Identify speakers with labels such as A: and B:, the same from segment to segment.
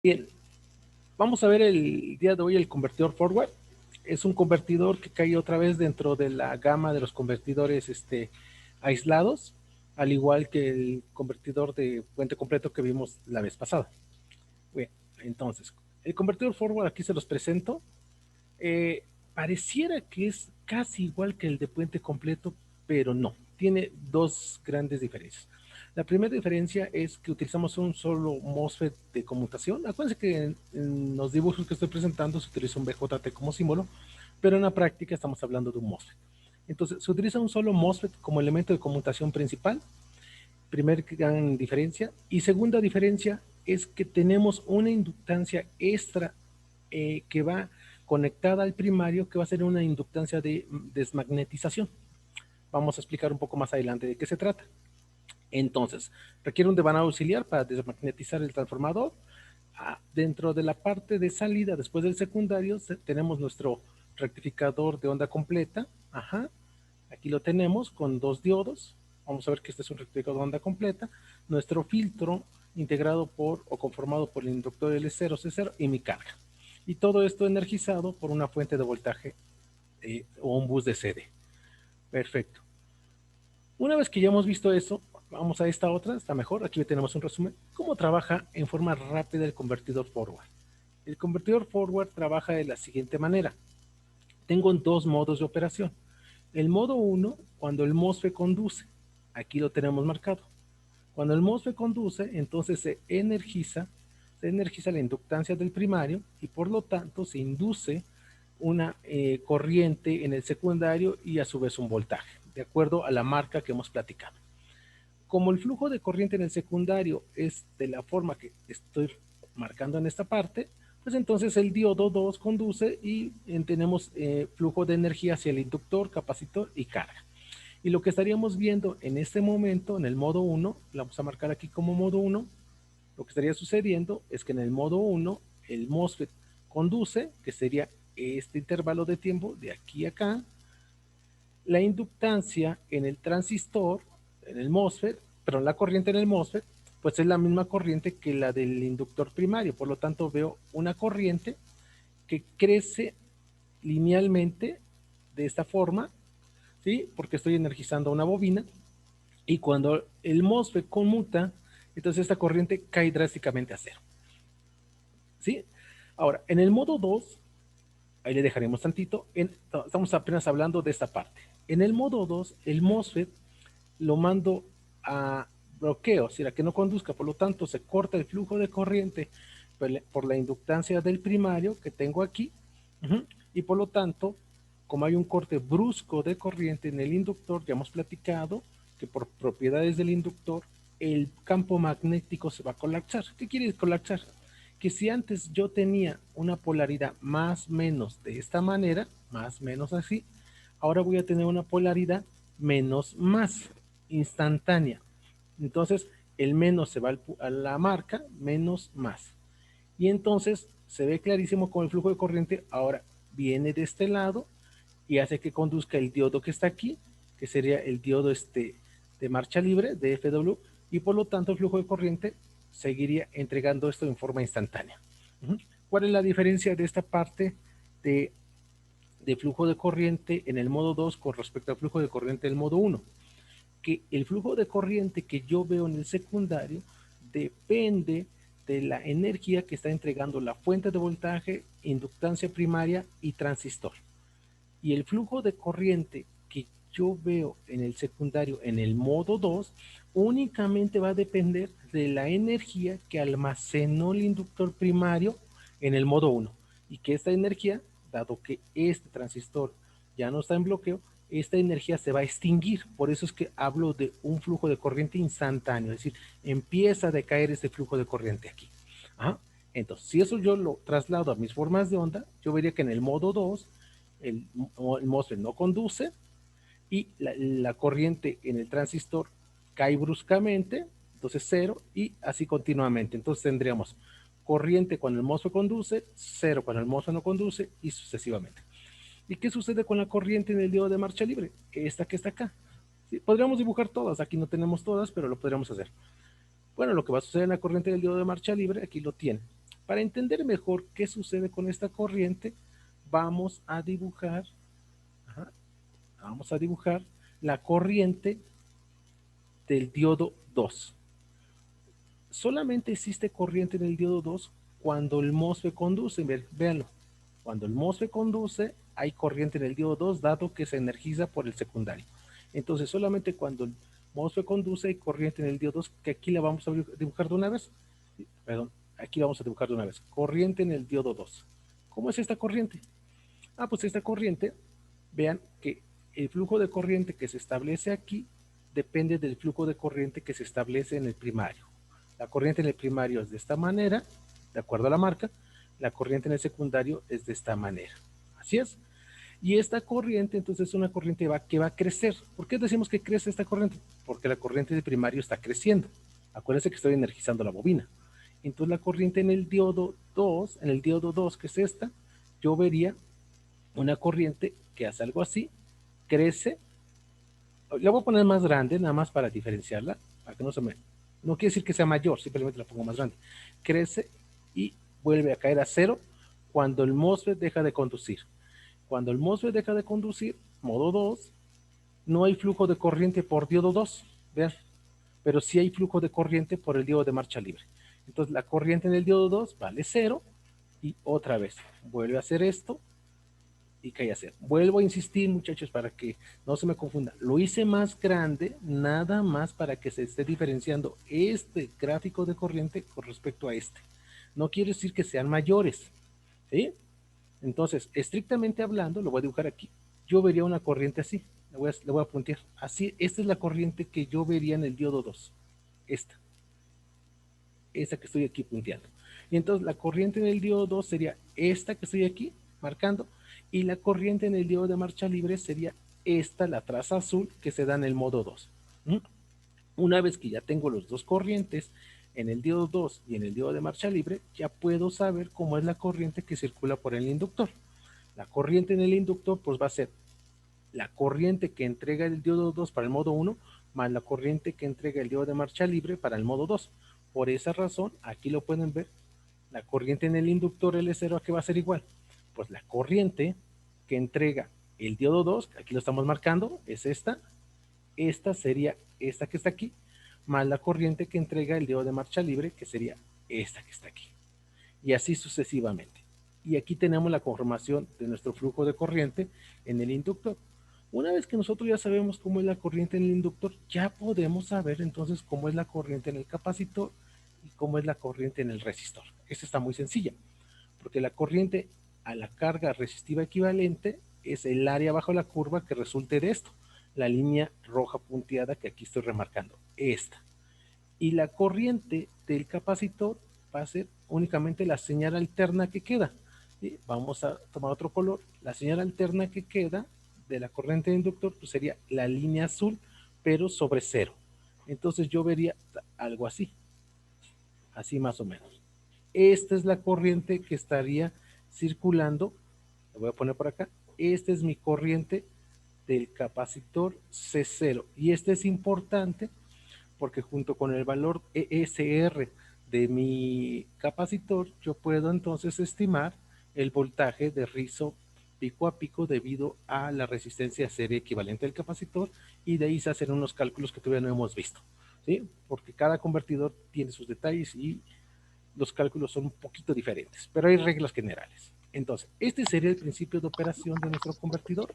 A: Bien, vamos a ver el día de hoy el convertidor forward. Es un convertidor que cae otra vez dentro de la gama de los convertidores aislados, al igual que el convertidor de puente completo que vimos la vez pasada. Bien, entonces, el convertidor forward aquí se los presento. Pareciera que es casi igual que el de puente completo, pero no. Tiene dos grandes diferencias. La primera diferencia es que utilizamos un solo MOSFET de conmutación. Acuérdense que en los dibujos que estoy presentando se utiliza un BJT como símbolo, pero en la práctica estamos hablando de un MOSFET. Entonces, se utiliza un solo MOSFET como elemento de conmutación principal, primer gran diferencia. Y segunda diferencia es que tenemos una inductancia extra que va conectada al primario, que va a ser una inductancia de desmagnetización. Vamos a explicar un poco más adelante de qué se trata. Entonces, requiere un devanado auxiliar para desmagnetizar el transformador. Dentro de la parte de salida, después del secundario, tenemos nuestro rectificador de onda completa. Ajá. Aquí lo tenemos con dos diodos. Vamos a ver que este es un rectificador de onda completa. Nuestro filtro integrado por o conformado por el inductor L0, C0 y mi carga. Y todo esto energizado por una fuente de voltaje o un bus de CD. Perfecto. Una vez que ya hemos visto eso, vamos a esta otra, está mejor. Aquí tenemos un resumen. ¿Cómo trabaja en forma rápida el convertidor forward? El convertidor forward trabaja de la siguiente manera. Tengo dos modos de operación. El modo 1, cuando el MOSFET conduce. Aquí lo tenemos marcado. Cuando el MOSFET conduce, entonces se energiza la inductancia del primario y por lo tanto se induce una corriente en el secundario y a su vez un voltaje, de acuerdo a la marca que hemos platicado. Como el flujo de corriente en el secundario es de la forma que estoy marcando en esta parte, pues entonces el diodo 2 conduce y tenemos flujo de energía hacia el inductor, capacitor y carga. Y lo que estaríamos viendo en este momento, en el modo 1, la vamos a marcar aquí como modo 1, lo que estaría sucediendo es que en el modo 1 el MOSFET conduce, que sería este intervalo de tiempo de aquí a acá, la inductancia en el transistor, en el MOSFET, pero la corriente en el MOSFET, pues es la misma corriente que la del inductor primario, por lo tanto veo una corriente que crece linealmente de esta forma, ¿sí? Porque estoy energizando una bobina y cuando el MOSFET conmuta, entonces esta corriente cae drásticamente a cero, ¿sí? Ahora, en el modo 2, ahí le dejaremos tantito, estamos apenas hablando de esta parte. En el modo 2, el MOSFET lo mando a bloqueo, es decir, a que no conduzca, por lo tanto se corta el flujo de corriente por la inductancia del primario que tengo aquí, y por lo tanto, como hay un corte brusco de corriente en el inductor, ya hemos platicado que por propiedades del inductor, el campo magnético se va a colapsar. ¿Qué quiere decir colapsar? Que si antes yo tenía una polaridad más menos de esta manera, más menos así, ahora voy a tener una polaridad menos más instantánea. Entonces, el menos se va a la marca, menos más. Y entonces se ve clarísimo con el flujo de corriente ahora viene de este lado y hace que conduzca el diodo que está aquí, que sería el diodo de marcha libre, de FW, y por lo tanto el flujo de corriente seguiría entregando esto en forma instantánea. ¿Cuál es la diferencia de esta parte de, de flujo de corriente en el modo 2 con respecto al flujo de corriente del modo 1? Que el flujo de corriente que yo veo en el secundario depende de la energía que está entregando la fuente de voltaje, inductancia primaria y transistor. Y el flujo de corriente que yo veo en el secundario en el modo 2 únicamente va a depender de la energía que almacenó el inductor primario en el modo 1 y que esta energía, dado que este transistor ya no está en bloqueo, esta energía se va a extinguir. Por eso es que hablo de un flujo de corriente instantáneo, es decir, empieza a decaer este flujo de corriente aquí. Ajá. Entonces, si eso yo lo traslado a mis formas de onda, yo vería que en el modo 2 el MOSFET no conduce y la corriente en el transistor cae bruscamente, entonces cero y así continuamente. Entonces tendríamos corriente cuando el MOSFET conduce, cero cuando el MOSFET no conduce y sucesivamente. ¿Y qué sucede con la corriente en el diodo de marcha libre? Esta que está acá. ¿Sí? Podríamos dibujar todas, aquí no tenemos todas, pero lo podríamos hacer. Bueno, lo que va a suceder en la corriente del diodo de marcha libre, aquí lo tiene. Para entender mejor qué sucede con esta corriente, vamos a dibujar, ajá, vamos a dibujar la corriente del diodo 2. Solamente existe corriente en el diodo 2 cuando el MOSFET conduce, véanlo. Cuando el MOSFET conduce, hay corriente en el diodo 2, dado que se energiza por el secundario. Entonces, solamente cuando el MOSFET conduce, hay corriente en el diodo 2, que aquí la vamos a dibujar de una vez. Perdón, aquí la vamos a dibujar de una vez. Corriente en el diodo 2. ¿Cómo es esta corriente? Pues esta corriente, vean que el flujo de corriente que se establece aquí depende del flujo de corriente que se establece en el primario. La corriente en el primario es de esta manera, de acuerdo a la marca. La corriente en el secundario es de esta manera. Así es. Y esta corriente, entonces, es una corriente que va a crecer. ¿Por qué decimos que crece esta corriente? Porque la corriente del primario está creciendo. Acuérdense que estoy energizando la bobina. Entonces, la corriente en el diodo 2, que es esta, yo vería una corriente que hace algo así, crece. La voy a poner más grande, nada más para diferenciarla, para que no se me... No quiere decir que sea mayor, simplemente la pongo más grande. Crece y vuelve a caer a cero cuando el MOSFET deja de conducir. Cuando el MOSFET deja de conducir, modo 2, no hay flujo de corriente por diodo 2, vean, pero sí hay flujo de corriente por el diodo de marcha libre. Entonces la corriente en el diodo 2 vale 0 y otra vez vuelve a hacer esto y cae a 0. Vuelvo a insistir, muchachos, para que no se me confunda. Lo hice más grande nada más para que se esté diferenciando este gráfico de corriente con respecto a este. No quiere decir que sean mayores, ¿sí? Entonces, estrictamente hablando, lo voy a dibujar aquí. Yo vería una corriente así. Le voy a puntear. Así, esta es la corriente que yo vería en el diodo 2. Esta. Esta que estoy aquí punteando. Y entonces la corriente en el diodo 2 sería esta que estoy aquí marcando. Y la corriente en el diodo de marcha libre sería esta, la traza azul, que se da en el modo 2. Una vez que ya tengo los dos corrientes en el diodo 2 y en el diodo de marcha libre, ya puedo saber cómo es la corriente que circula por el inductor. La corriente en el inductor pues va a ser la corriente que entrega el diodo 2 para el modo 1 más la corriente que entrega el diodo de marcha libre para el modo 2. Por esa razón, aquí lo pueden ver, la corriente en el inductor L0 ¿a qué va a ser igual? Pues la corriente que entrega el diodo 2, aquí lo estamos marcando, es esta sería esta que está aquí, más la corriente que entrega el diodo de marcha libre, que sería esta que está aquí. Y así sucesivamente. Y aquí tenemos la conformación de nuestro flujo de corriente en el inductor. Una vez que nosotros ya sabemos cómo es la corriente en el inductor, ya podemos saber entonces cómo es la corriente en el capacitor y cómo es la corriente en el resistor. Esta está muy sencilla, porque la corriente a la carga resistiva equivalente es el área bajo la curva que resulte de esto, la línea roja punteada que aquí estoy remarcando, esta. Y la corriente del capacitor va a ser únicamente la señal alterna que queda. ¿Sí? Vamos a tomar otro color. La señal alterna que queda de la corriente de inductor pues sería la línea azul, pero sobre cero. Entonces yo vería algo así, así más o menos. Esta es la corriente que estaría circulando. Lo voy a poner por acá. Esta es mi corriente del capacitor C0. Y este es importante porque junto con el valor ESR de mi capacitor, yo puedo entonces estimar el voltaje de rizo pico a pico debido a la resistencia serie equivalente del capacitor, y de ahí se hacen unos cálculos que todavía no hemos visto, ¿sí? Porque cada convertidor tiene sus detalles y los cálculos son un poquito diferentes, pero hay reglas generales. Entonces, este sería el principio de operación de nuestro convertidor.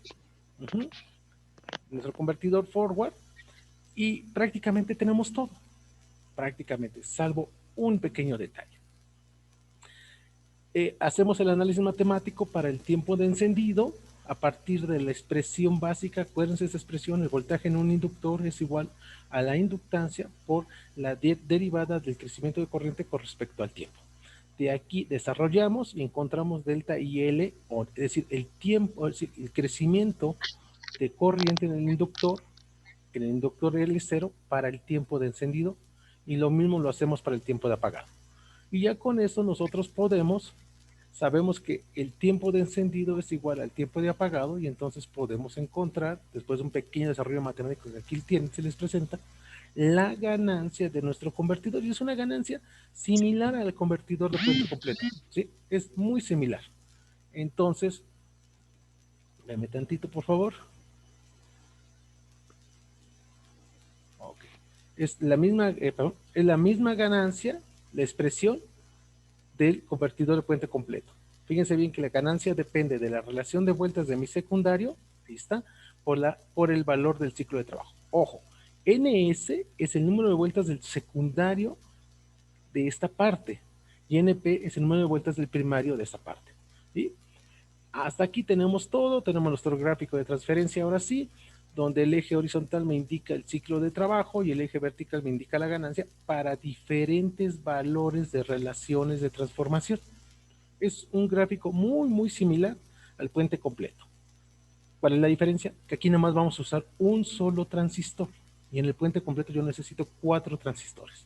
A: Nuestro convertidor forward, y prácticamente tenemos todo, prácticamente, salvo un pequeño detalle. Hacemos el análisis matemático para el tiempo de encendido a partir de la expresión básica. Acuérdense esa expresión: el voltaje en un inductor es igual a la inductancia por la derivada del crecimiento de corriente con respecto al tiempo. De aquí desarrollamos y encontramos delta IL, es decir, el tiempo, es decir, el crecimiento de corriente en el inductor L0 para el tiempo de encendido, y lo mismo lo hacemos para el tiempo de apagado. Y ya con eso nosotros sabemos que el tiempo de encendido es igual al tiempo de apagado, y entonces podemos encontrar, después de un pequeño desarrollo matemático que aquí se les presenta, la ganancia de nuestro convertidor, y es una ganancia similar al convertidor de puente completo, ¿sí? Es muy similar. Entonces, dame tantito, por favor. Okay. Es la misma ganancia, la expresión del convertidor de puente completo. Fíjense bien que la ganancia depende de la relación de vueltas de mi secundario, ahí está, por el valor del ciclo de trabajo. Ojo, NS es el número de vueltas del secundario de esta parte y NP es el número de vueltas del primario de esta parte. ¿Sí? Hasta aquí tenemos todo, tenemos nuestro gráfico de transferencia ahora sí, donde el eje horizontal me indica el ciclo de trabajo y el eje vertical me indica la ganancia para diferentes valores de relaciones de transformación. Es un gráfico muy similar al puente completo. ¿Cuál es la diferencia? Que aquí nada más vamos a usar un solo transistor y en el puente completo yo necesito 4 transistores.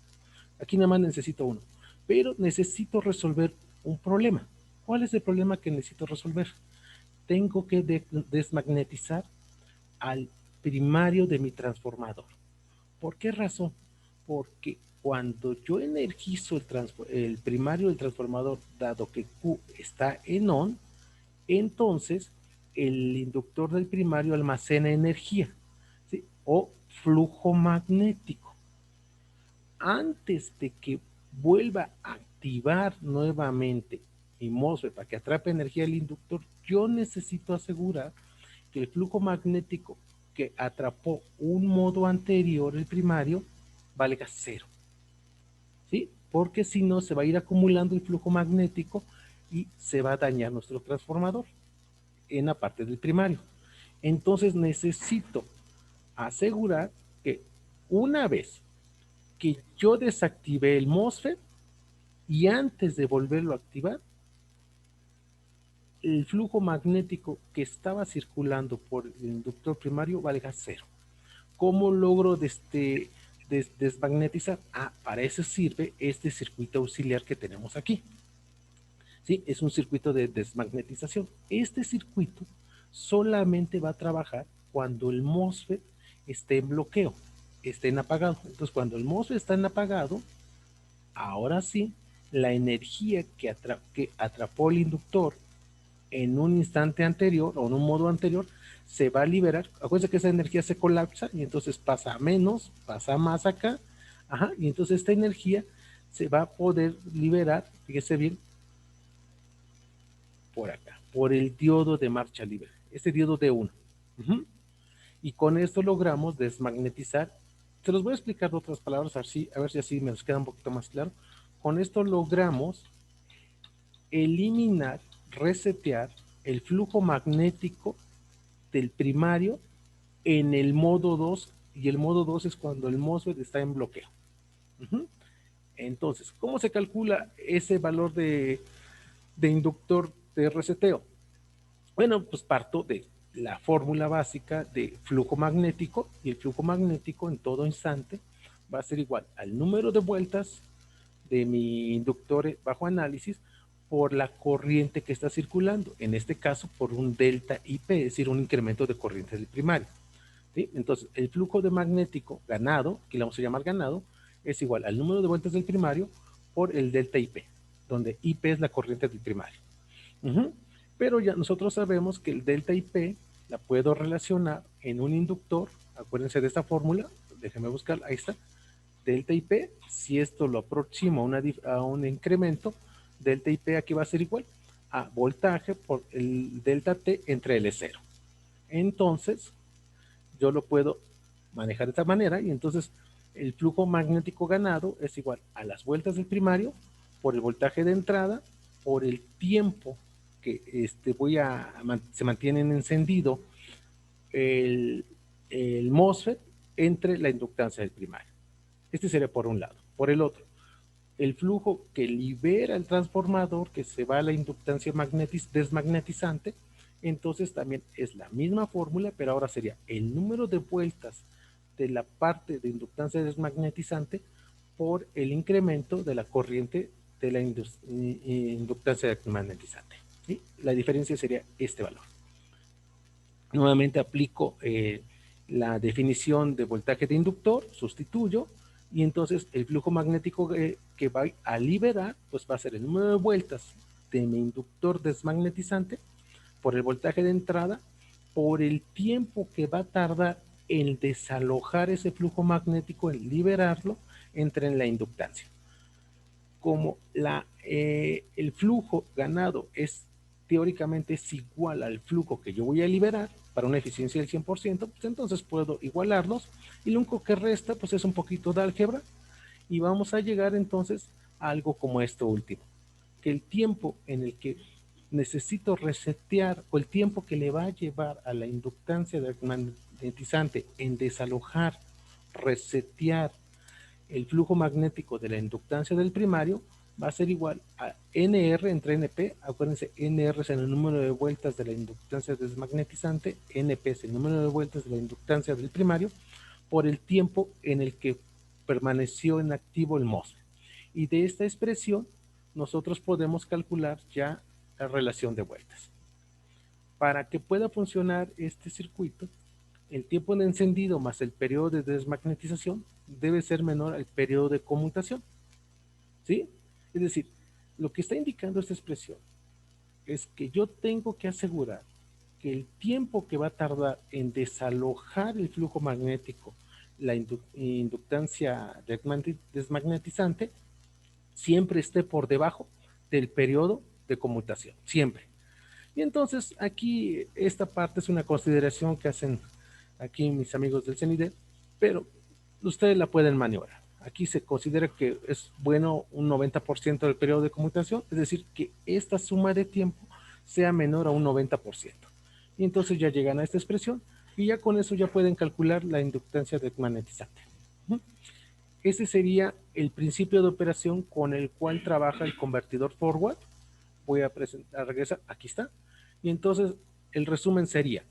A: Aquí nada más necesito uno, pero necesito resolver un problema. ¿Cuál es el problema que necesito resolver? Tengo que desmagnetizar al primario de mi transformador. ¿Por qué razón? Porque cuando yo energizo el primario del transformador, dado que Q está en on, entonces el inductor del primario almacena energía, ¿sí? O flujo magnético. Antes de que vuelva a activar nuevamente mi MOSFET para que atrape energía del inductor, yo necesito asegurar que el flujo magnético que atrapó un modo anterior, el primario, valga cero. ¿Sí? Porque si no, se va a ir acumulando el flujo magnético y se va a dañar nuestro transformador en la parte del primario. Entonces necesito asegurar que una vez que yo desactivé el MOSFET y antes de volverlo a activar, el flujo magnético que estaba circulando por el inductor primario valga cero. ¿Cómo logro desmagnetizar? Para eso sirve este circuito auxiliar que tenemos aquí. ¿Sí? Es un circuito de desmagnetización. Este circuito solamente va a trabajar cuando el MOSFET esté en bloqueo, esté en apagado. Entonces, cuando el MOSFET está en apagado, ahora sí, la energía que atrapó el inductor en un instante anterior o en un modo anterior se va a liberar. Acuérdense que esa energía se colapsa y entonces pasa a menos, pasa más acá, ajá, y entonces esta energía se va a poder liberar, fíjese bien, por acá, por el diodo de marcha libre, este diodo D1. Uh-huh. Y con esto logramos desmagnetizar. Se los voy a explicar de otras palabras, a ver si así me los queda un poquito más claro. Con esto logramos eliminar, resetear el flujo magnético del primario en el modo 2, y el modo 2 es cuando el MOSFET está en bloqueo. Uh-huh. Entonces, ¿cómo se calcula ese valor de inductor de reseteo? Bueno, pues parto de la fórmula básica de flujo magnético, y el flujo magnético en todo instante va a ser igual al número de vueltas de mi inductor bajo análisis por la corriente que está circulando, en este caso por un delta IP, es decir, un incremento de corriente del primario. ¿Sí? Entonces, el flujo de magnético ganado, que le vamos a llamar ganado, es igual al número de vueltas del primario por el delta IP, donde IP es la corriente del primario. Uh-huh. Pero ya nosotros sabemos que el delta IP la puedo relacionar en un inductor. Acuérdense de esta fórmula, déjenme buscar, ahí está. Delta IP, si esto lo aproximo a un incremento, delta IP aquí va a ser igual a voltaje por el delta T entre L0. Entonces, yo lo puedo manejar de esta manera, y entonces el flujo magnético ganado es igual a las vueltas del primario por el voltaje de entrada por el tiempo que se mantiene encendido el MOSFET entre la inductancia del primario. Este sería por un lado. Por el otro, el flujo que libera el transformador, que se va a la inductancia desmagnetizante, entonces también es la misma fórmula, pero ahora sería el número de vueltas de la parte de inductancia desmagnetizante por el incremento de la corriente de la inductancia desmagnetizante. ¿Sí? La diferencia sería este valor. Nuevamente aplico la definición de voltaje de inductor, sustituyo, y entonces el flujo magnético que va a liberar, pues va a ser el número de vueltas de mi inductor desmagnetizante por el voltaje de entrada, por el tiempo que va a tardar en desalojar ese flujo magnético, en liberarlo, entra en la inductancia. Como el flujo ganado teóricamente es igual al flujo que yo voy a liberar para una eficiencia del 100%, pues entonces puedo igualarlos y lo único que resta pues es un poquito de álgebra y vamos a llegar entonces a algo como esto último, que el tiempo en el que necesito resetear o el tiempo que le va a llevar a la inductancia magnetizante en desalojar, resetear el flujo magnético de la inductancia del primario va a ser igual a NR entre NP. Acuérdense, NR es el número de vueltas de la inductancia desmagnetizante, NP es el número de vueltas de la inductancia del primario, por el tiempo en el que permaneció en activo el MOSFET. Y de esta expresión, nosotros podemos calcular ya la relación de vueltas. Para que pueda funcionar este circuito, el tiempo de encendido más el periodo de desmagnetización debe ser menor al periodo de conmutación. ¿Sí? Es decir, lo que está indicando esta expresión es que yo tengo que asegurar que el tiempo que va a tardar en desalojar el flujo magnético, la inductancia desmagnetizante, siempre esté por debajo del periodo de conmutación, siempre. Y entonces aquí esta parte es una consideración que hacen aquí mis amigos del CENIDE, pero ustedes la pueden maniobrar. Aquí se considera que es bueno un 90% del periodo de conmutación, es decir, que esta suma de tiempo sea menor a un 90%. Y entonces ya llegan a esta expresión y ya con eso ya pueden calcular la inductancia desmagnetizante. Ese sería el principio de operación con el cual trabaja el convertidor forward. Voy a regresar, aquí está. Y entonces el resumen sería,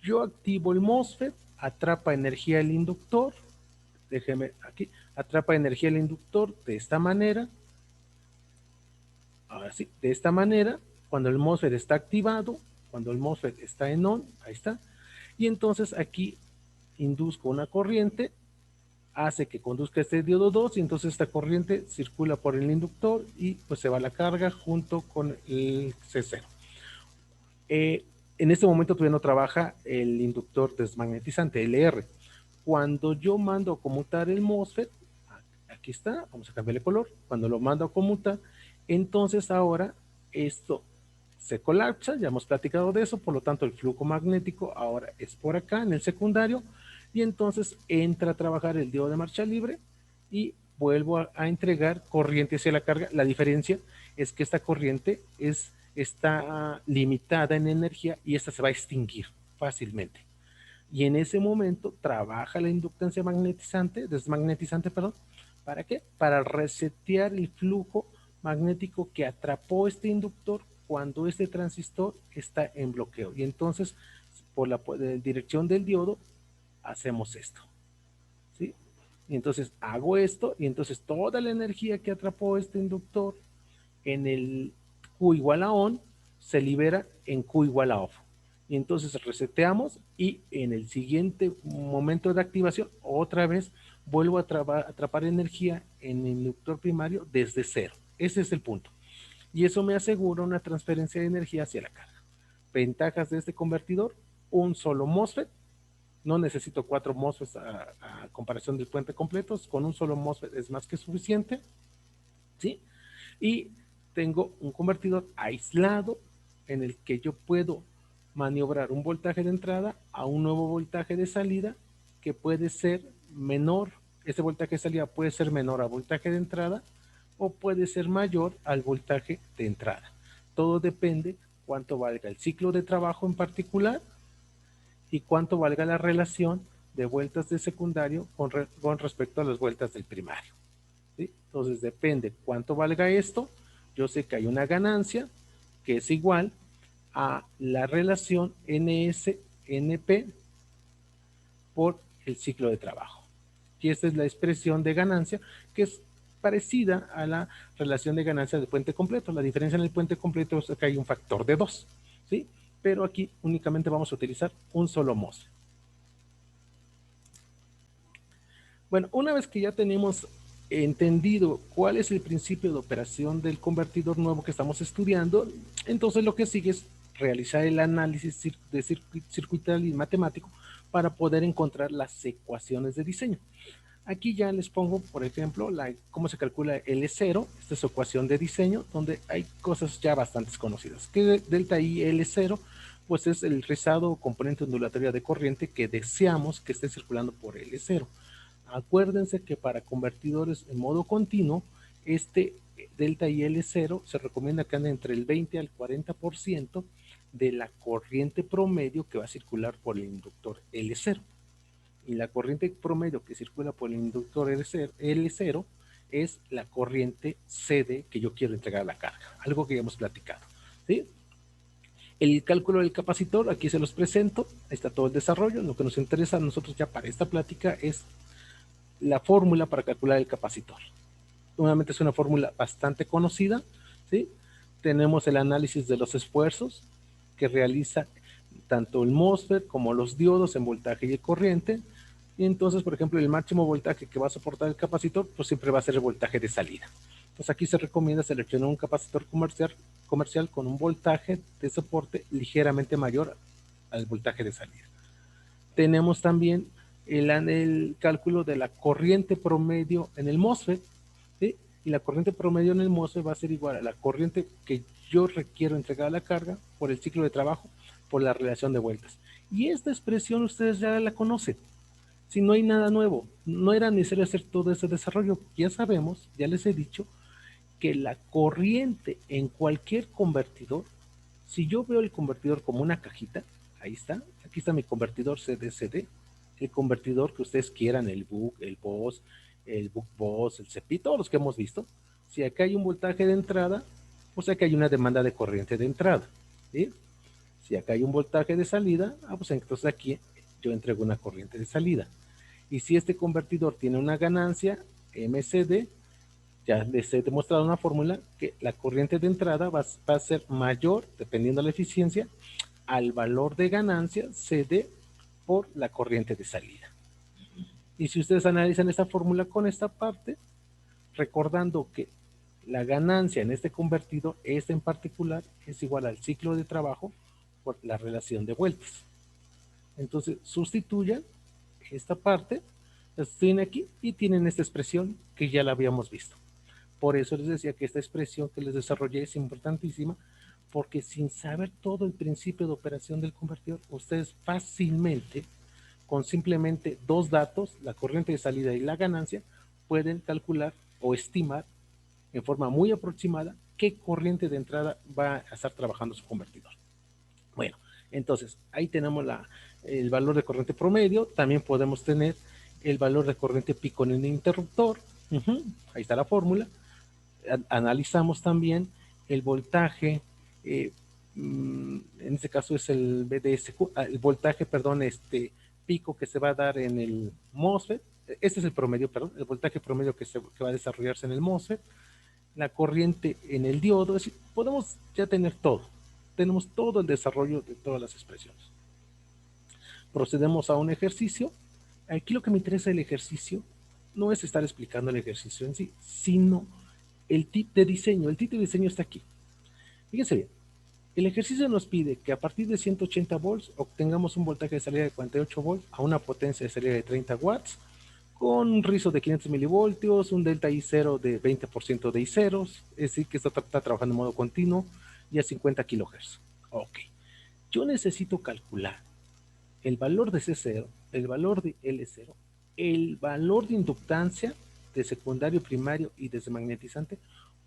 A: yo activo el MOSFET, atrapa energía el inductor, déjeme aquí, atrapa energía el inductor de esta manera, ahora sí, de esta manera, cuando el MOSFET está activado, cuando el MOSFET está en on, ahí está, y entonces aquí induzco una corriente, hace que conduzca este diodo 2 y entonces esta corriente circula por el inductor y pues se va a la carga junto con el C0. En este momento todavía no trabaja el inductor desmagnetizante, LR. Cuando yo mando a conmutar el MOSFET, aquí está, vamos a cambiarle color, cuando lo mando a conmutar, entonces ahora esto se colapsa, ya hemos platicado de eso, por lo tanto el flujo magnético ahora es por acá en el secundario y entonces entra a trabajar el diodo de marcha libre y vuelvo a entregar corriente hacia la carga. La diferencia es que esta corriente está limitada en energía y esta se va a extinguir fácilmente. Y en ese momento trabaja la inductancia desmagnetizante, perdón. ¿Para qué? Para resetear el flujo magnético que atrapó este inductor cuando este transistor está en bloqueo. Y entonces, por la dirección del diodo, hacemos esto. ¿Sí? Y entonces hago esto y entonces toda la energía que atrapó este inductor en el Q igual a ON se libera en Q igual a OFF. Y entonces reseteamos y en el siguiente momento de activación otra vez vuelvo a atrapar energía en el inductor primario desde cero. Ese es el punto. Y eso me asegura una transferencia de energía hacia la carga. Ventajas de este convertidor, un solo MOSFET. No necesito 4 MOSFETs a comparación del puente completo. Con un solo MOSFET es más que suficiente. ¿Sí? Y tengo un convertidor aislado en el que yo puedo maniobrar un voltaje de entrada a un nuevo voltaje de salida que puede ser menor. Este voltaje de salida puede ser menor al voltaje de entrada o puede ser mayor al voltaje de entrada. Todo depende cuánto valga el ciclo de trabajo en particular y cuánto valga la relación de vueltas de secundario con respecto a las vueltas del primario. ¿Sí? Entonces depende cuánto valga esto. Yo sé que hay una ganancia que es igual a la relación NS-NP por el ciclo de trabajo. Y esta es la expresión de ganancia que es parecida a la relación de ganancia del puente completo. La diferencia en el puente completo es que hay un factor de 2, ¿sí? Pero aquí únicamente vamos a utilizar un solo MOSFET. Bueno, una vez que ya tenemos entendido cuál es el principio de operación del convertidor nuevo que estamos estudiando, entonces lo que sigue es realizar el análisis de circuital y matemático para poder encontrar las ecuaciones de diseño. Aquí ya les pongo, por ejemplo, cómo se calcula L0, esta es su ecuación de diseño, donde hay cosas ya bastante conocidas. Que delta I L0, pues es el rizado o componente ondulatoria de corriente que deseamos que esté circulando por L0. Acuérdense que para convertidores en modo continuo, este delta I L0 se recomienda que ande entre el 20 al 40% de la corriente promedio que va a circular por el inductor L0. Y la corriente promedio que circula por el inductor L0 es la corriente CD que yo quiero entregar a la carga, algo que ya hemos platicado. ¿Sí? El cálculo del capacitor, aquí se los presento, ahí está todo el desarrollo. Lo que nos interesa a nosotros ya para esta plática es la fórmula para calcular el capacitor. Nuevamente es una fórmula bastante conocida, ¿sí? Tenemos el análisis de los esfuerzos que realiza tanto el MOSFET como los diodos en voltaje y corriente. Y entonces, por ejemplo, el máximo voltaje que va a soportar el capacitor, pues siempre va a ser el voltaje de salida. Entonces aquí se recomienda seleccionar un capacitor comercial con un voltaje de soporte ligeramente mayor al voltaje de salida. Tenemos también el cálculo de la corriente promedio en el MOSFET, ¿sí? Y la corriente promedio en el MOSFET va a ser igual a la corriente que yo requiero entregar a la carga por el ciclo de trabajo, por la relación de vueltas. Y esta expresión ustedes ya la conocen. Si no hay nada nuevo, no era necesario hacer todo ese desarrollo. Ya sabemos, ya les he dicho, que la corriente en cualquier convertidor, si yo veo el convertidor como una cajita, ahí está, aquí está mi convertidor CD-CD, el convertidor que ustedes quieran, el BUC, el BOS, el BUC-BOS, el CEPI, todos los que hemos visto. Si acá hay un voltaje de entrada, pues acá hay una demanda de corriente de entrada. ¿Sí? Si acá hay un voltaje de salida, pues entonces aquí yo entrego una corriente de salida. Y si este convertidor tiene una ganancia MCD, ya les he demostrado una fórmula que la corriente de entrada va a ser mayor, dependiendo de la eficiencia, al valor de ganancia CD por la corriente de salida. Y si ustedes analizan esta fórmula con esta parte, recordando que la ganancia en este convertido, esta en particular, es igual al ciclo de trabajo por la relación de vueltas. Entonces sustituyan esta parte, la tienen aquí y tienen esta expresión que ya la habíamos visto. Por eso les decía que esta expresión que les desarrollé es importantísima, porque sin saber todo el principio de operación del convertidor, ustedes fácilmente, con simplemente dos datos, la corriente de salida y la ganancia, pueden calcular o estimar en forma muy aproximada qué corriente de entrada va a estar trabajando su convertidor. Bueno, entonces ahí tenemos el valor de corriente promedio, también podemos tener el valor de corriente pico en el interruptor, ahí está la fórmula. Analizamos también el voltaje, en este caso es el BDSQ, el voltaje, perdón, pico que se va a dar en el MOSFET, este es el promedio, perdón, el voltaje promedio que va a desarrollarse en el MOSFET, la corriente en el diodo, es decir, podemos ya tener todo, tenemos todo el desarrollo de todas las expresiones. Procedemos a un ejercicio. Aquí lo que me interesa del ejercicio no es estar explicando el ejercicio en sí, sino el tip de diseño. El tip de diseño está aquí. Fíjense bien, el ejercicio nos pide que a partir de 180 volts obtengamos un voltaje de salida de 48 volts a una potencia de salida de 30 watts, con un rizo de 500 milivoltios, un delta I0 de 20% de I0, es decir, que esto está trabajando en modo continuo y a 50 kHz. Ok, yo necesito calcular el valor de C0, el valor de L0, el valor de inductancia de secundario, primario y desmagnetizante,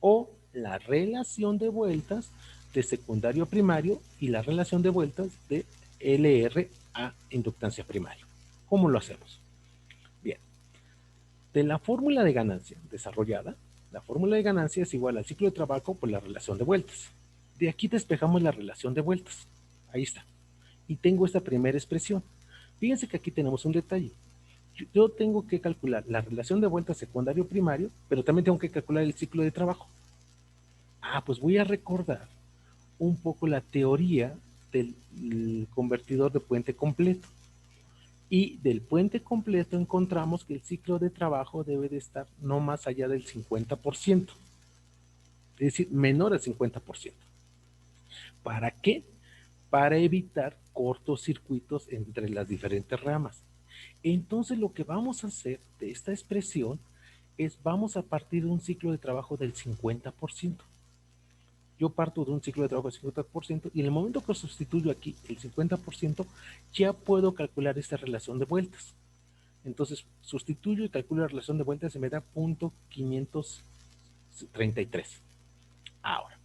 A: o la relación de vueltas de secundario a primario y la relación de vueltas de LR a inductancia primaria. ¿Cómo lo hacemos? Bien, de la fórmula de ganancia desarrollada, la fórmula de ganancia es igual al ciclo de trabajo por la relación de vueltas. De aquí despejamos la relación de vueltas. Ahí está. Y tengo esta primera expresión. Fíjense que aquí tenemos un detalle. Yo tengo que calcular la relación de vueltas secundario-primario, pero también tengo que calcular el ciclo de trabajo. Pues voy a recordar un poco la teoría del convertidor de puente completo. Y del puente completo encontramos que el ciclo de trabajo debe de estar no más allá del 50%, es decir, menor al 50%. ¿Para qué? Para evitar cortocircuitos entre las diferentes ramas. Entonces lo que vamos a hacer de esta expresión es vamos a partir de un ciclo de trabajo del 50%. Yo parto de un ciclo de trabajo del 50% y en el momento que sustituyo aquí el 50%, ya puedo calcular esta relación de vueltas. Entonces sustituyo y calculo la relación de vueltas y me da 0.533. Ahora,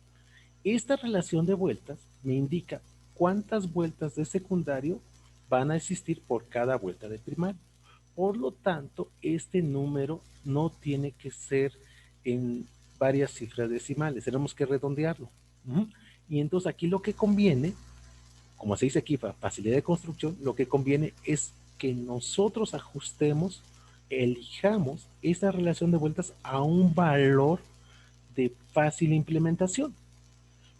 A: esta relación de vueltas me indica cuántas vueltas de secundario van a existir por cada vuelta de primario. Por lo tanto, este número no tiene que ser en varias cifras decimales, tenemos que redondearlo. Y entonces aquí lo que conviene, como se dice aquí, para facilidad de construcción, lo que conviene es que nosotros ajustemos, elijamos esta relación de vueltas a un valor de fácil implementación.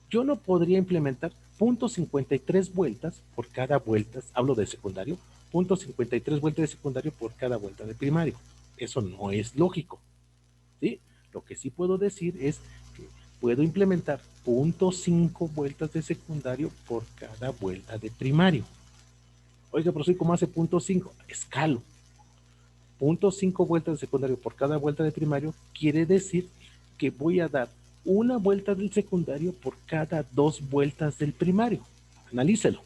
A: Yo no podría implementar 0.53 vueltas por cada vuelta, hablo de secundario, 0.53 vueltas de secundario por cada vuelta de primario. Eso no es lógico. ¿Sí? Lo que sí puedo decir es que puedo implementar 0.5 vueltas de secundario por cada vuelta de primario. Oiga, pero soy como hace 0.5, escalo. 0.5 vueltas de secundario por cada vuelta de primario quiere decir que voy a dar una vuelta del secundario por cada 2 vueltas del primario. Analícelo.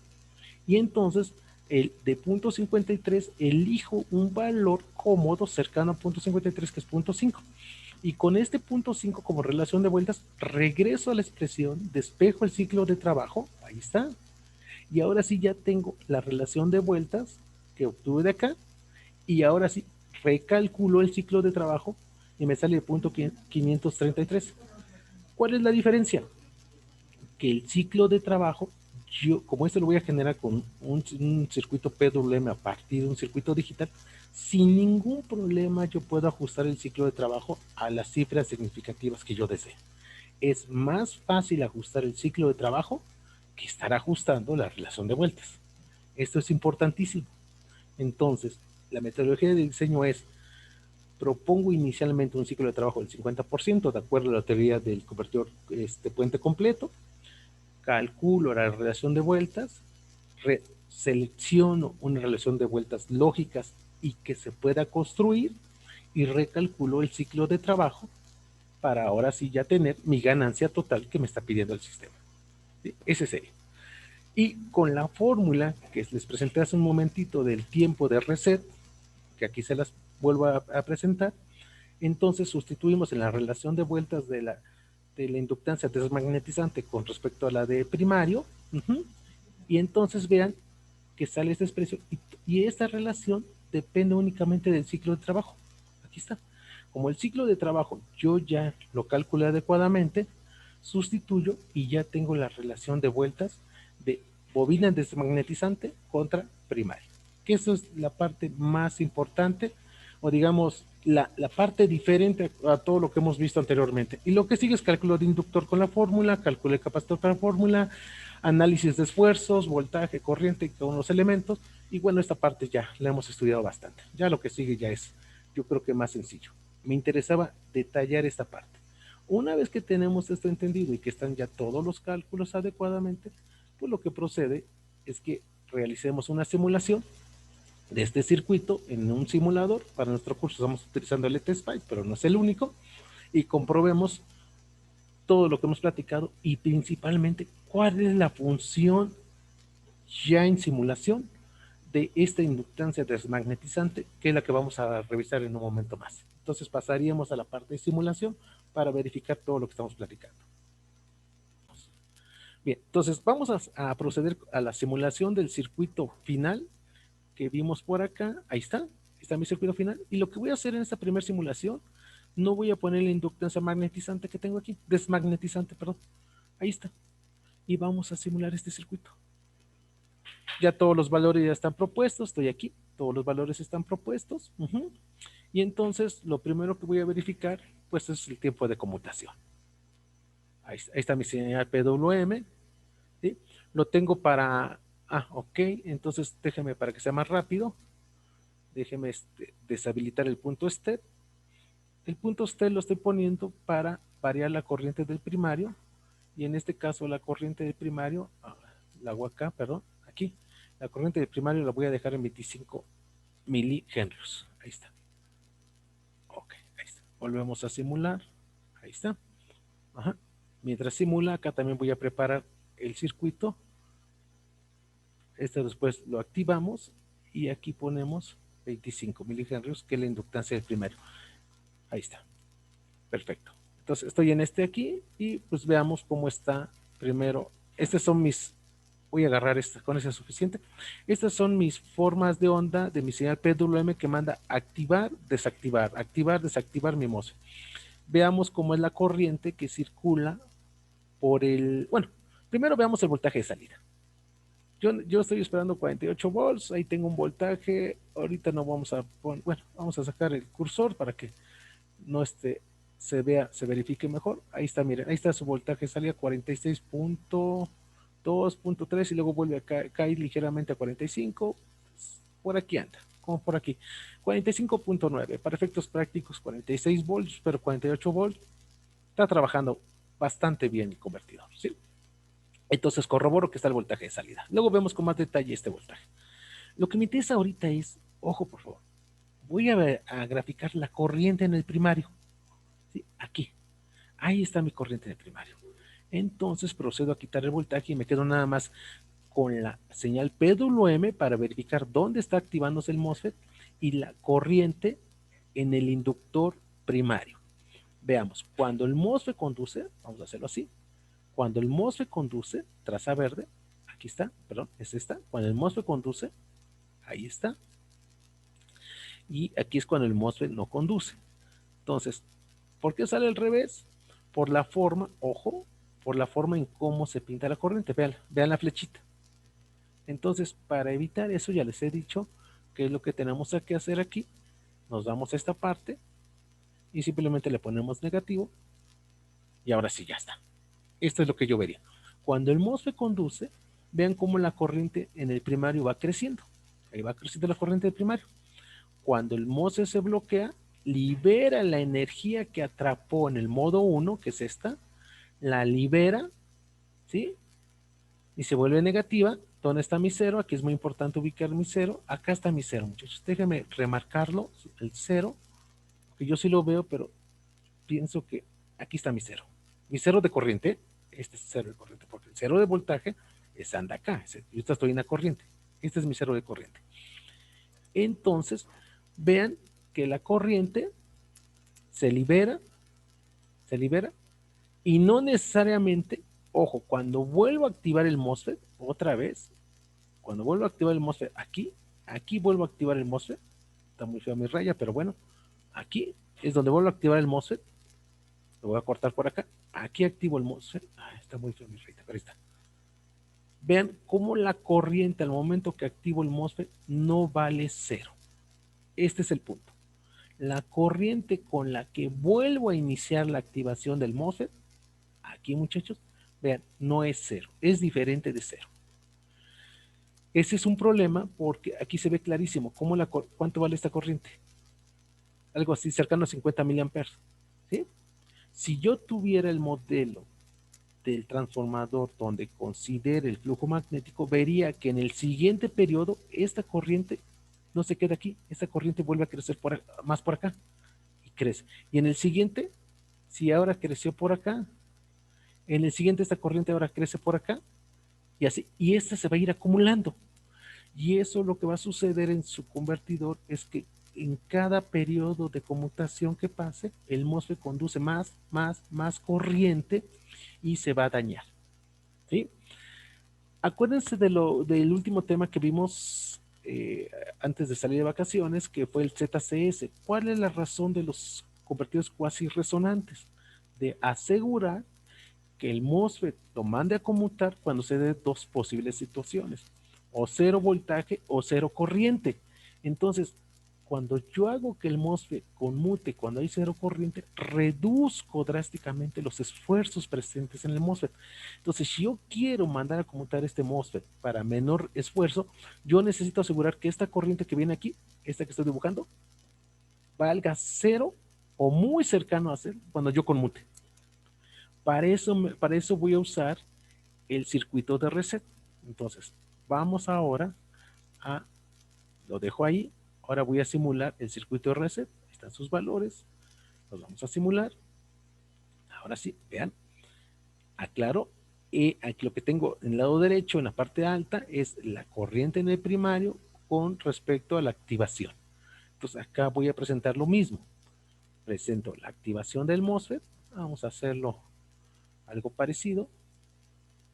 A: Y entonces, el de 0.53 elijo un valor cómodo cercano a 0.53, que es 0.5. Y con este 0.5 como relación de vueltas, regreso a la expresión, despejo el ciclo de trabajo, ahí está. Y ahora sí ya tengo la relación de vueltas que obtuve de acá, y ahora sí recalculo el ciclo de trabajo y me sale de 0.533. ¿Cuál es la diferencia? Que el ciclo de trabajo, yo como este lo voy a generar con un circuito PWM a partir de un circuito digital, sin ningún problema yo puedo ajustar el ciclo de trabajo a las cifras significativas que yo desee. Es más fácil ajustar el ciclo de trabajo que estar ajustando la relación de vueltas. Esto es importantísimo. Entonces, la metodología de diseño es: propongo inicialmente un ciclo de trabajo del 50%, de acuerdo a la teoría del convertidor puente completo, calculo la relación de vueltas, selecciono una relación de vueltas lógicas y que se pueda construir, y recalculo el ciclo de trabajo para ahora sí ya tener mi ganancia total que me está pidiendo el sistema. ¿Sí? Ese sería. Y con la fórmula que les presenté hace un momentito del tiempo de reset, que aquí se las vuelvo a presentar, entonces sustituimos en la relación de vueltas de la inductancia desmagnetizante con respecto a la de primario, y entonces vean que sale esta expresión, y esta relación depende únicamente del ciclo de trabajo. Aquí está. Como el ciclo de trabajo yo ya lo calculé adecuadamente, sustituyo y ya tengo la relación de vueltas de bobina desmagnetizante contra primaria. Que eso es la parte más importante, o digamos, la parte diferente a todo lo que hemos visto anteriormente. Y lo que sigue es cálculo de inductor con la fórmula, cálculo de capacitor con la fórmula, análisis de esfuerzos, voltaje, corriente con los elementos. Y bueno, esta parte ya la hemos estudiado bastante. Ya lo que sigue ya es, yo creo que más sencillo. Me interesaba detallar esta parte. Una vez que tenemos esto entendido y que están ya todos los cálculos adecuadamente, pues lo que procede es que realicemos una simulación de este circuito en un simulador. Para nuestro curso estamos utilizando el ETSPICE, pero no es el único, y comprobemos todo lo que hemos platicado y principalmente cuál es la función ya en simulación de esta inductancia desmagnetizante, que es la que vamos a revisar en un momento más. Entonces pasaríamos a la parte de simulación para verificar todo lo que estamos platicando. Bien, entonces vamos a proceder a la simulación del circuito final que vimos por acá. Ahí está mi circuito final. Y lo que voy a hacer en esta primera simulación, no voy a poner la inductancia magnetizante que tengo aquí, desmagnetizante, perdón. Ahí está. Y vamos a simular este circuito. Ya todos los valores ya están propuestos, estoy aquí, todos los valores están propuestos. Y entonces lo primero que voy a verificar pues es el tiempo de conmutación. Ahí está mi señal PWM, ¿sí? Lo tengo para, ok, entonces déjeme para que sea más rápido. Déjeme deshabilitar el punto step. El punto step lo estoy poniendo para variar la corriente del primario, y en este caso la corriente del primario, la hago acá, perdón, aquí. La corriente del primario la voy a dejar en 25 milihenrios. Ahí está. Ok, ahí está. Volvemos a simular. Ahí está. Ajá. Mientras simula, acá también voy a preparar el circuito. Después lo activamos y aquí ponemos 25 milihenrios, que es la inductancia del primario. Ahí está. Perfecto. Entonces estoy en aquí y pues veamos cómo está primero. Estas son mis, voy a agarrar esta, con eso es suficiente. Estas son mis formas de onda de mi señal PWM que manda activar, desactivar mi MOSFET. Veamos cómo es la corriente que circula por bueno, primero veamos el voltaje de salida. Yo estoy esperando 48 volts, ahí tengo un voltaje, ahorita no vamos a poner, bueno, vamos a sacar el cursor para que no se vea, se verifique mejor. Ahí está, miren, ahí está su voltaje, salía 46.2.3 y luego vuelve a caer ligeramente a 45, por aquí anda, como por aquí, 45.9, para efectos prácticos 46 volts, pero 48 volts, está trabajando bastante bien el convertidor, ¿sí? Entonces corroboro que está el voltaje de salida. Luego vemos con más detalle este voltaje. Lo que me interesa ahorita es, ojo por favor, voy a graficar la corriente en el primario. ¿Sí? Aquí. Ahí está mi corriente en el primario. Entonces procedo a quitar el voltaje y me quedo nada más con la señal PWM para verificar dónde está activándose el MOSFET y la corriente en el inductor primario. Veamos, cuando el MOSFET conduce, vamos a hacerlo así, cuando el MOSFET conduce, traza verde, aquí está, perdón, es esta, cuando el MOSFET conduce, ahí está, y aquí es cuando el MOSFET no conduce. Entonces, ¿por qué sale al revés? Por la forma, ojo, por la forma en cómo se pinta la corriente, vean la flechita. Entonces, para evitar eso, ya les he dicho qué es lo que tenemos que hacer aquí. Nos damos esta parte y simplemente le ponemos negativo y ahora sí ya está. Esto es lo que yo vería. Cuando el MOSFET conduce, vean cómo la corriente en el primario va creciendo. Ahí va creciendo la corriente del primario. Cuando el MOSFET se bloquea, libera la energía que atrapó en el modo 1, que es esta, la libera, ¿sí? Y se vuelve negativa. ¿Dónde está mi cero? Aquí es muy importante ubicar mi cero. Acá está mi cero, muchachos. Déjenme remarcarlo, el cero, que yo sí lo veo, pero pienso que aquí está mi cero. Mi cero de corriente, este es cero de corriente, porque el cero de voltaje anda acá. Yo estoy en la corriente. Este es mi cero de corriente. Entonces, vean que la corriente se libera, y no necesariamente, ojo, cuando vuelvo a activar el MOSFET, otra vez, cuando vuelvo a activar el MOSFET, aquí vuelvo a activar el MOSFET, está muy fea mi raya, pero bueno, aquí es donde vuelvo a activar el MOSFET, lo voy a cortar por acá, aquí activo el MOSFET, está muy fea mi raya, pero ahí está. Vean cómo la corriente al momento que activo el MOSFET no vale cero. Este es el punto. La corriente con la que vuelvo a iniciar la activación del MOSFET, aquí muchachos, vean, no es cero, es diferente de cero. Ese es un problema porque aquí se ve clarísimo cuánto vale esta corriente. Algo así, cercano a 50 miliamperes. ¿Sí? Si yo tuviera el modelo del transformador donde considere el flujo magnético, vería que en el siguiente periodo esta corriente no se queda aquí, esta corriente vuelve a crecer más por acá y crece. Y en el siguiente, si ahora creció por acá, en el siguiente esta corriente ahora crece por acá y así, y esta se va a ir acumulando. Y eso lo que va a suceder en su convertidor es que en cada periodo de conmutación que pase, el MOSFET conduce más corriente y se va a dañar. ¿Sí? Acuérdense del último tema que vimos antes de salir de vacaciones, que fue el ZCS. ¿Cuál es la razón de los convertidores cuasi resonantes? De asegurar que el MOSFET lo mande a conmutar cuando se dé dos posibles situaciones, o cero voltaje o cero corriente. Entonces, cuando yo hago que el MOSFET conmute cuando hay cero corriente, reduzco drásticamente los esfuerzos presentes en el MOSFET. Entonces, si yo quiero mandar a conmutar este MOSFET para menor esfuerzo, yo necesito asegurar que esta corriente que viene aquí, esta que estoy dibujando, valga cero o muy cercano a cero cuando yo conmute. Para eso voy a usar el circuito de reset. Entonces, vamos ahora a, lo dejo ahí, ahora voy a simular el circuito de reset, ahí están sus valores, los vamos a simular. Ahora sí, vean, aclaro, aquí lo que tengo en el lado derecho, en la parte alta, es la corriente en el primario con respecto a la activación. Entonces acá voy a presentar lo mismo. Presento la activación del MOSFET, vamos a hacerlo algo parecido,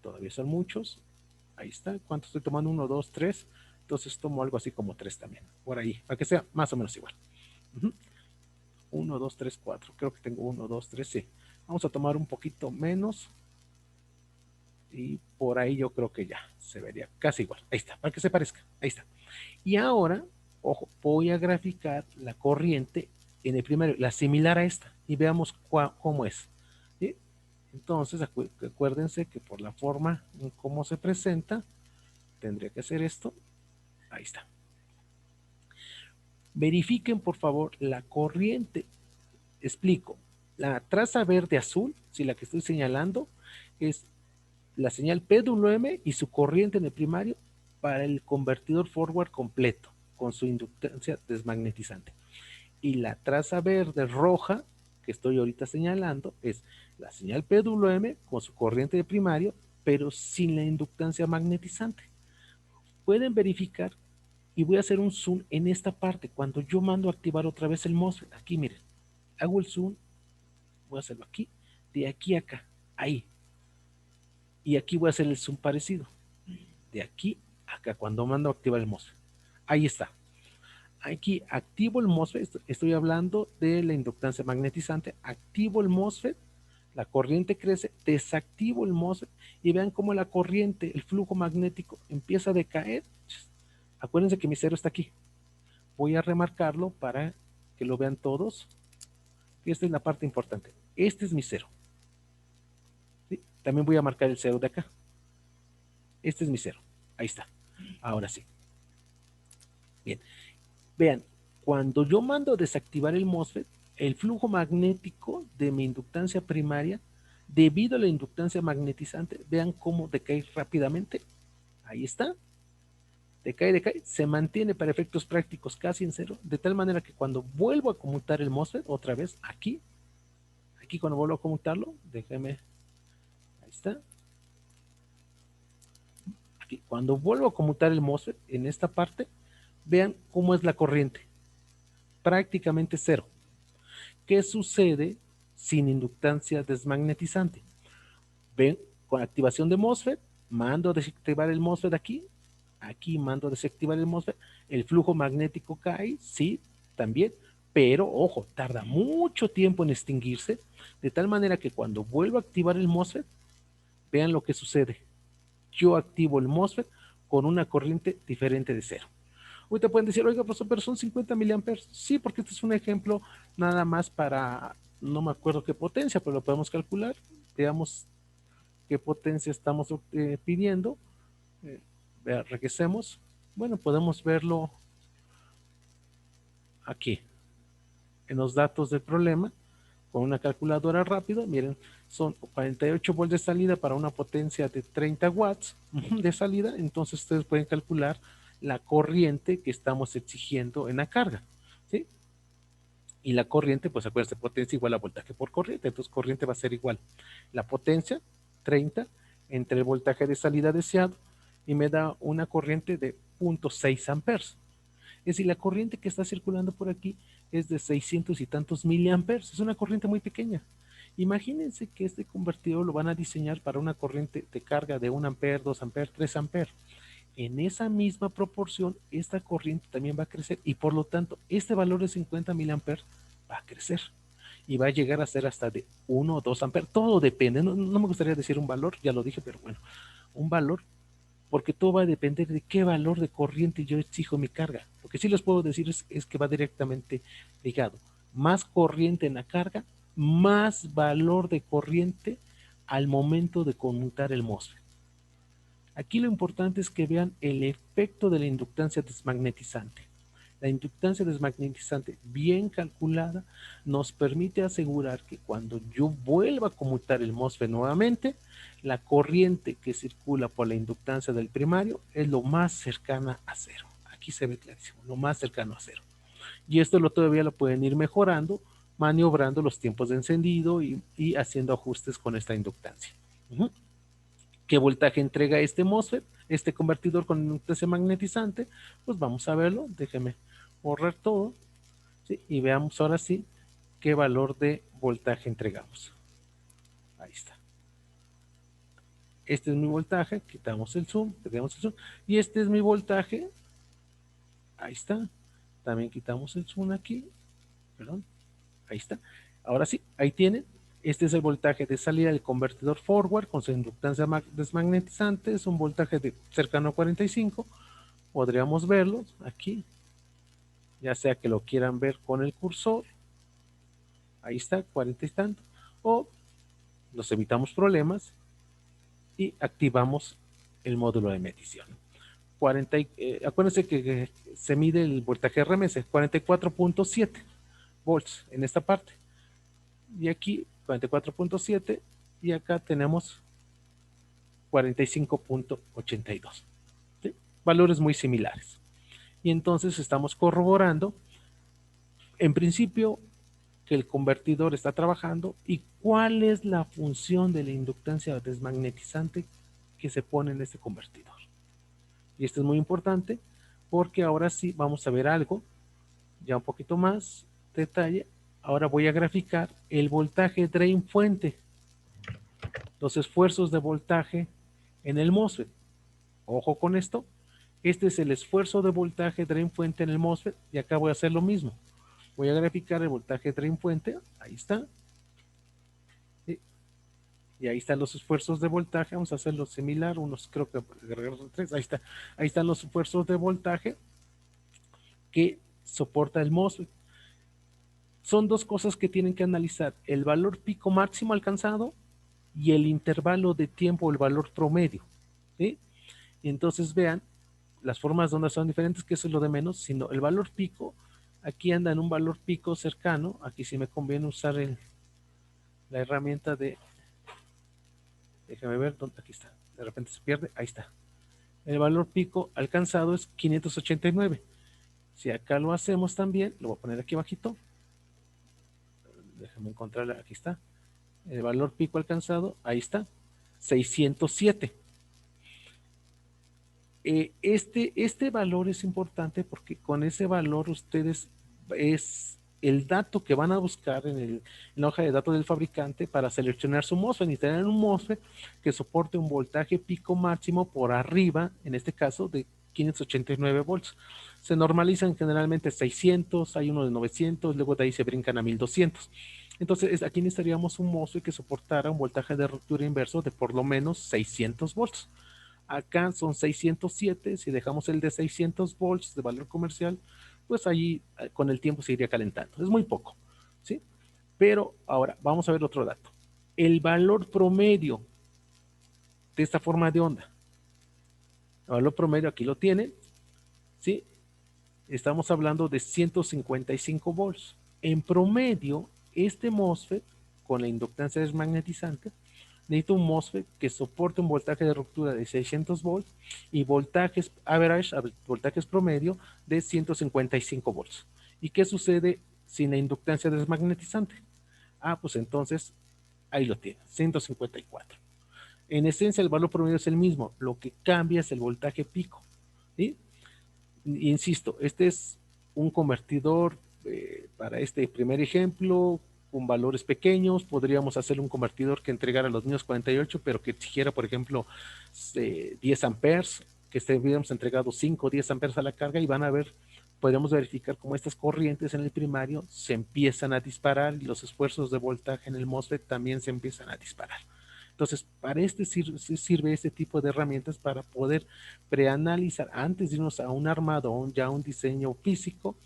A: todavía son muchos, ahí está, ¿cuánto estoy tomando? 1, 2, 3, entonces tomo algo así como 3 también, por ahí, para que sea más o menos igual. 1, 2, 3, 4, creo que tengo 1, 2, 3, sí. Vamos a tomar un poquito menos, y por ahí yo creo que ya se vería casi igual. Ahí está, para que se parezca. Ahí está. Y ahora, ojo, voy a graficar la corriente en el primero, la similar a esta, y veamos cómo es. ¿Sí? Entonces, acuérdense que por la forma en cómo se presenta, tendría que hacer esto. Ahí está. Verifiquen, por favor, la corriente. Explico. La traza verde azul, si la que estoy señalando, es la señal PWM y su corriente en el primario para el convertidor forward completo con su inductancia desmagnetizante. Y la traza verde roja que estoy ahorita señalando es la señal PWM con su corriente de primario, pero sin la inductancia magnetizante. Pueden verificar y voy a hacer un zoom en esta parte cuando yo mando a activar otra vez el MOSFET. Aquí miren, hago el zoom, voy a hacerlo aquí, de aquí a acá, ahí. Y aquí voy a hacer el zoom parecido. De aquí a acá, cuando mando a activar el MOSFET. Ahí está. Aquí activo el MOSFET, estoy hablando de la inductancia magnetizante, activo el MOSFET, la corriente crece, desactivo el MOSFET y vean cómo la corriente, el flujo magnético empieza a decaer. Acuérdense que mi cero está aquí. Voy a remarcarlo para que lo vean todos. Esta es la parte importante. Este es mi cero. ¿Sí? También voy a marcar el cero de acá. Este es mi cero. Ahí está. Ahora sí. Bien. Vean, cuando yo mando a desactivar el MOSFET, el flujo magnético de mi inductancia primaria, debido a la inductancia magnetizante, vean cómo decae rápidamente. Ahí está. Decae, se mantiene para efectos prácticos casi en cero, de tal manera que cuando vuelvo a conmutar el MOSFET, otra vez aquí cuando vuelvo a conmutarlo, déjeme, ahí está. Aquí, cuando vuelvo a conmutar el MOSFET, en esta parte, vean cómo es la corriente. Prácticamente cero. ¿Qué sucede sin inductancia desmagnetizante? Ven, con activación de MOSFET, mando a desactivar el MOSFET aquí mando a desactivar el MOSFET, el flujo magnético cae, sí, también, pero ojo, tarda mucho tiempo en extinguirse, de tal manera que cuando vuelvo a activar el MOSFET, vean lo que sucede. Yo activo el MOSFET con una corriente diferente de cero. Ahorita pueden decir, oiga, profesor, pero son 50 miliamperes. Sí, porque este es un ejemplo nada más para, no me acuerdo qué potencia, pero lo podemos calcular. Veamos qué potencia estamos pidiendo. Regresemos. Bueno, podemos verlo aquí, en los datos del problema, con una calculadora rápida. Miren, son 48 volts de salida para una potencia de 30 watts de salida. Entonces ustedes pueden calcular la corriente que estamos exigiendo en la carga, ¿sí? Y la corriente, pues acuérdense, potencia igual a voltaje por corriente. Entonces corriente va a ser igual la potencia, 30, entre el voltaje de salida deseado, y me da una corriente de 0.6 amperes. Es decir, la corriente que está circulando por aquí es de 600 y tantos miliamperes. Es una corriente muy pequeña. Imagínense que este convertidor lo van a diseñar para una corriente de carga de 1 amper, 2 amper, 3 amper. En esa misma proporción, esta corriente también va a crecer y por lo tanto, este valor de 50 miliamperes va a crecer y va a llegar a ser hasta de 1 o 2 amperes. Todo depende. No me gustaría decir un valor, ya lo dije, pero bueno, un valor porque todo va a depender de qué valor de corriente yo exijo mi carga. Lo que sí les puedo decir es que va directamente ligado. Más corriente en la carga, más valor de corriente al momento de conmutar el MOSFET. Aquí lo importante es que vean el efecto de la inductancia desmagnetizante. La inductancia desmagnetizante bien calculada nos permite asegurar que cuando yo vuelva a conmutar el MOSFET nuevamente, la corriente que circula por la inductancia del primario es lo más cercana a cero. Aquí se ve clarísimo, lo más cercano a cero. Y esto todavía lo pueden ir mejorando, maniobrando los tiempos de encendido y haciendo ajustes con esta inductancia. ¿Qué voltaje entrega este MOSFET, este convertidor con inductancia magnetizante? Pues vamos a verlo. Déjeme borrar todo, ¿sí? Y veamos ahora sí qué valor de voltaje entregamos. Ahí está. Este es mi voltaje, quitamos el zoom, pegamos el zoom, y este es mi voltaje. Ahí está. También quitamos el zoom aquí, perdón. Ahí está. Ahora sí, ahí tienen. Este es el voltaje de salida del convertidor forward con su inductancia desmagnetizante. Es un voltaje de cercano a 45. Podríamos verlo aquí, ya sea que lo quieran ver con el cursor. Ahí está, 40 y tanto. O nos evitamos problemas y activamos el módulo de medición. Acuérdense que se mide el voltaje RMS, 44.7 volts en esta parte. Y aquí 44.7 y acá tenemos 45.82. ¿Sí? Valores muy similares. Y entonces estamos corroborando, en principio, que el convertidor está trabajando y cuál es la función de la inductancia desmagnetizante que se pone en este convertidor. Y esto es muy importante porque ahora sí vamos a ver algo, ya un poquito más detalle. Ahora voy a graficar el voltaje drain fuente, los esfuerzos de voltaje en el MOSFET. Ojo con esto, este es el esfuerzo de voltaje drain fuente en el MOSFET y acá voy a hacer lo mismo. Voy a graficar el voltaje drain fuente, ahí está. Y ahí están los esfuerzos de voltaje, vamos a hacerlo similar, unos creo que agregar 3, ahí está. Ahí están los esfuerzos de voltaje que soporta el MOSFET. Son dos cosas que tienen que analizar, el valor pico máximo alcanzado y el intervalo de tiempo, el valor promedio. ¿Sí? Y entonces vean, las formas de onda son diferentes, que eso es lo de menos, sino el valor pico, aquí anda en un valor pico cercano, aquí sí me conviene usar la herramienta de, déjame ver, ¿dónde? Aquí está, de repente se pierde, ahí está. El valor pico alcanzado es 589. Si acá lo hacemos también, lo voy a poner aquí abajito, déjame encontrarla, aquí está. El valor pico alcanzado, ahí está, 607. Este valor es importante porque con ese valor ustedes es el dato que van a buscar en la hoja de datos del fabricante para seleccionar su MOSFET y tener un MOSFET que soporte un voltaje pico máximo por arriba, en este caso de 589 volts. Se normalizan generalmente 600, hay uno de 900, luego de ahí se brincan a 1200. Entonces aquí necesitaríamos un MOSFET que soportara un voltaje de ruptura inverso de por lo menos 600 volts. Acá son 607, si dejamos el de 600 volts de valor comercial, pues ahí con el tiempo se iría calentando. Es muy poco, ¿sí? Pero ahora vamos a ver otro dato. El valor promedio de esta forma de onda. El valor promedio aquí lo tienen, ¿sí? Estamos hablando de 155 volts. En promedio, este MOSFET con la inductancia desmagnetizante necesito un MOSFET que soporte un voltaje de ruptura de 600 volts y voltajes average, voltajes promedio de 155 volts. ¿Y qué sucede sin la inductancia desmagnetizante? Ah, pues entonces ahí lo tiene, 154. En esencia el valor promedio es el mismo, lo que cambia es el voltaje pico. ¿Sí? Insisto, este es un convertidor para este primer ejemplo con valores pequeños. Podríamos hacer un convertidor que entregara los mismos 48, pero que exigiera, por ejemplo, 10 amperes, que hubiéramos entregado 5 o 10 amperes a la carga y van a ver, podemos verificar cómo estas corrientes en el primario se empiezan a disparar y los esfuerzos de voltaje en el MOSFET también se empiezan a disparar. Entonces, para sirve este tipo de herramientas para poder preanalizar antes de irnos a un armado o ya un diseño físico,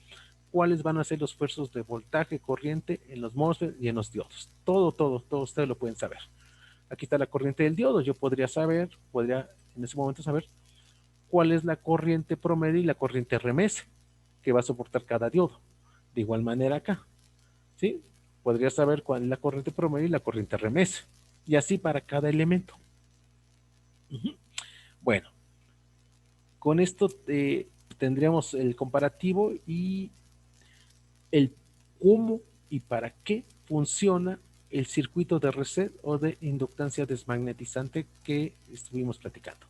A: cuáles van a ser los esfuerzos de voltaje, corriente en los MOSFET y en los diodos. Todo ustedes lo pueden saber. Aquí está la corriente del diodo. Yo podría en ese momento saber cuál es la corriente promedio y la corriente RMS que va a soportar cada diodo. De igual manera acá, ¿sí? Podría saber cuál es la corriente promedio y la corriente RMS. Y así para cada elemento. Bueno, con esto tendríamos el comparativo y el cómo y para qué funciona el circuito de reset o de inductancia desmagnetizante que estuvimos platicando.